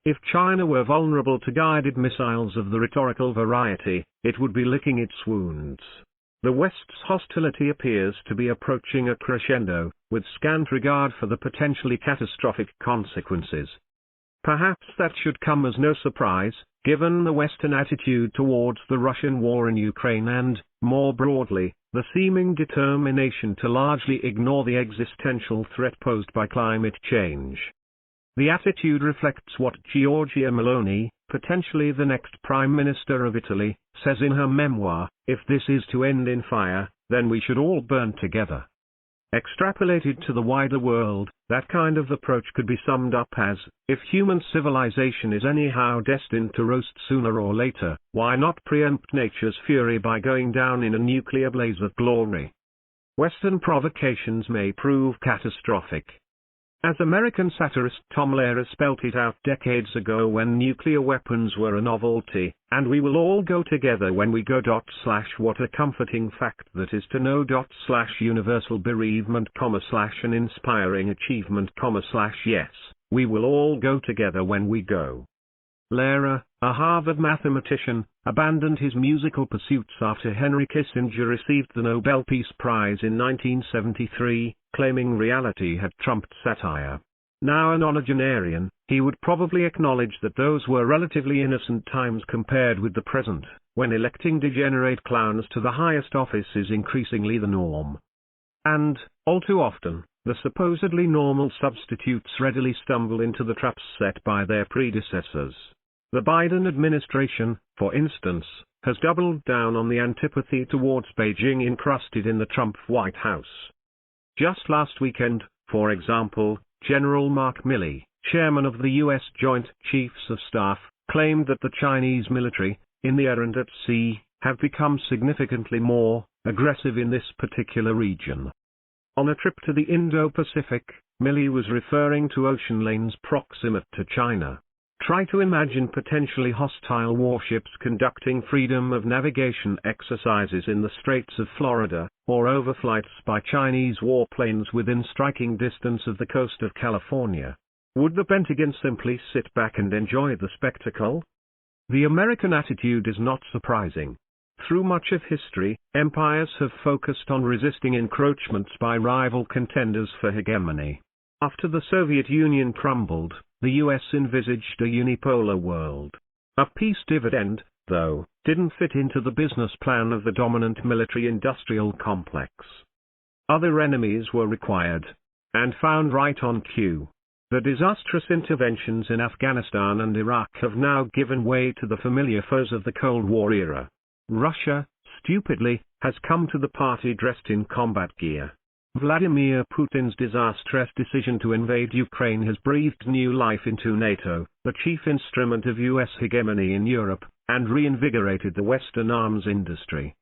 If China were vulnerable to guided missiles of the rhetorical variety, it would be licking its wounds. The West's hostility appears to be approaching a crescendo, with scant regard for the potentially catastrophic consequences. Perhaps that should come as no surprise, given the Western attitude towards the Russian war in Ukraine and, more broadly, the seeming determination to largely ignore the existential threat posed by climate change. The attitude reflects what Giorgia Meloni, potentially the next Prime Minister of Italy, says in her memoir, "If this is to end in fire, then we should all burn together." Extrapolated to the wider world, that kind of approach could be summed up as, if human civilization is anyhow destined to roast sooner or later, why not preempt nature's fury by going down in a nuclear blaze of glory? Western provocations may prove catastrophic. As American satirist Tom Lehrer spelt it out decades ago when nuclear weapons were a novelty, and we will all go together when we go. What a comforting fact that is to know. Universal bereavement, an inspiring achievement, yes, we will all go together when we go. Lehrer, a Harvard mathematician, abandoned his musical pursuits after Henry Kissinger received the Nobel Peace Prize in 1973, claiming reality had trumped satire. Now an octogenarian, he would probably acknowledge that those were relatively innocent times compared with the present, when electing degenerate clowns to the highest office is increasingly the norm. And, all too often, the supposedly normal substitutes readily stumble into the traps set by their predecessors. The Biden administration, for instance, has doubled down on the antipathy towards Beijing encrusted in the Trump White House. Just last weekend, for example, General Mark Milley, chairman of the U.S. Joint Chiefs of Staff, claimed that the Chinese military, in the air and at sea, have become significantly more aggressive in this particular region. On a trip to the Indo-Pacific, Milley was referring to ocean lanes proximate to China. Try to imagine potentially hostile warships conducting freedom of navigation exercises in the Straits of Florida, or overflights by Chinese warplanes within striking distance of the coast of California. Would the Pentagon simply sit back and enjoy the spectacle? The American attitude is not surprising. Through much of history, empires have focused on resisting encroachments by rival contenders for hegemony. After the Soviet Union crumbled, the U.S. envisaged a unipolar world. A peace dividend, though, didn't fit into the business plan of the dominant military-industrial complex. Other enemies were required, and found right on cue. The disastrous interventions in Afghanistan and Iraq have now given way to the familiar foes of the Cold War era. Russia, stupidly, has come to the party dressed in combat gear. Vladimir Putin's disastrous decision to invade Ukraine has breathed new life into NATO, the chief instrument of U.S. hegemony in Europe, and reinvigorated the Western arms industry.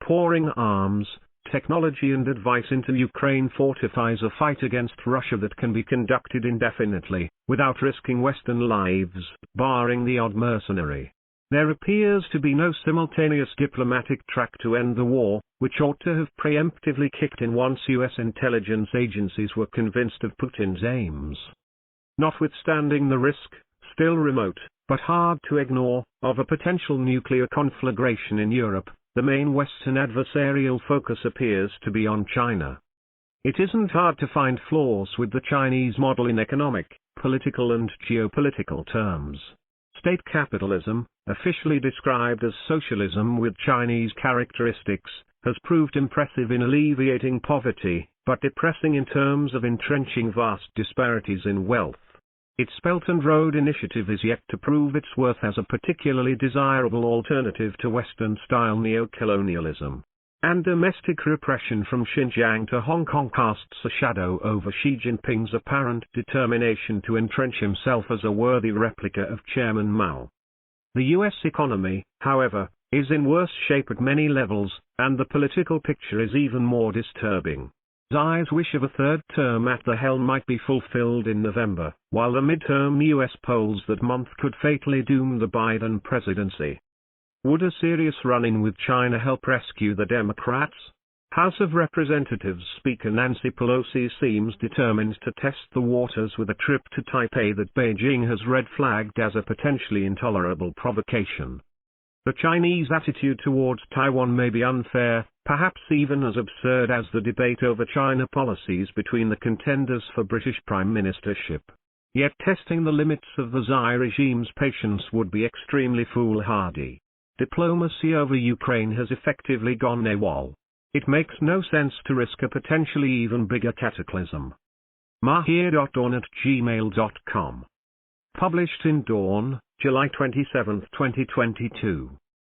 Pouring arms, technology and advice into Ukraine fortifies a fight against Russia that can be conducted indefinitely, without risking Western lives, barring the odd mercenary. There appears to be no simultaneous diplomatic track to end the war, which ought to have preemptively kicked in once U.S. intelligence agencies were convinced of Putin's aims. Notwithstanding the risk, still remote, but hard to ignore, of a potential nuclear conflagration in Europe, the main Western adversarial focus appears to be on China. It isn't hard to find flaws with the Chinese model in economic, political and geopolitical terms. State capitalism, officially described as socialism with Chinese characteristics, has proved impressive in alleviating poverty, but depressing in terms of entrenching vast disparities in wealth. Its Belt and Road Initiative is yet to prove its worth as a particularly desirable alternative to Western-style neocolonialism. And domestic repression from Xinjiang to Hong Kong casts a shadow over Xi Jinping's apparent determination to entrench himself as a worthy replica of Chairman Mao. The U.S. economy, however, is in worse shape at many levels, and the political picture is even more disturbing. Xi's wish of a third term at the helm might be fulfilled in November, while the midterm U.S. polls that month could fatally doom the Biden presidency. Would a serious run-in with China help rescue the Democrats? House of Representatives Speaker Nancy Pelosi seems determined to test the waters with a trip to Taipei that Beijing has red-flagged as a potentially intolerable provocation. The Chinese attitude towards Taiwan may be unfair, perhaps even as absurd as the debate over China policies between the contenders for British prime ministership. Yet testing the limits of the Xi regime's patience would be extremely foolhardy. Diplomacy over Ukraine has effectively gone AWOL. It makes no sense to risk a potentially even bigger cataclysm. mahir.dawn@gmail.com. Published in Dawn, July 27, 2022.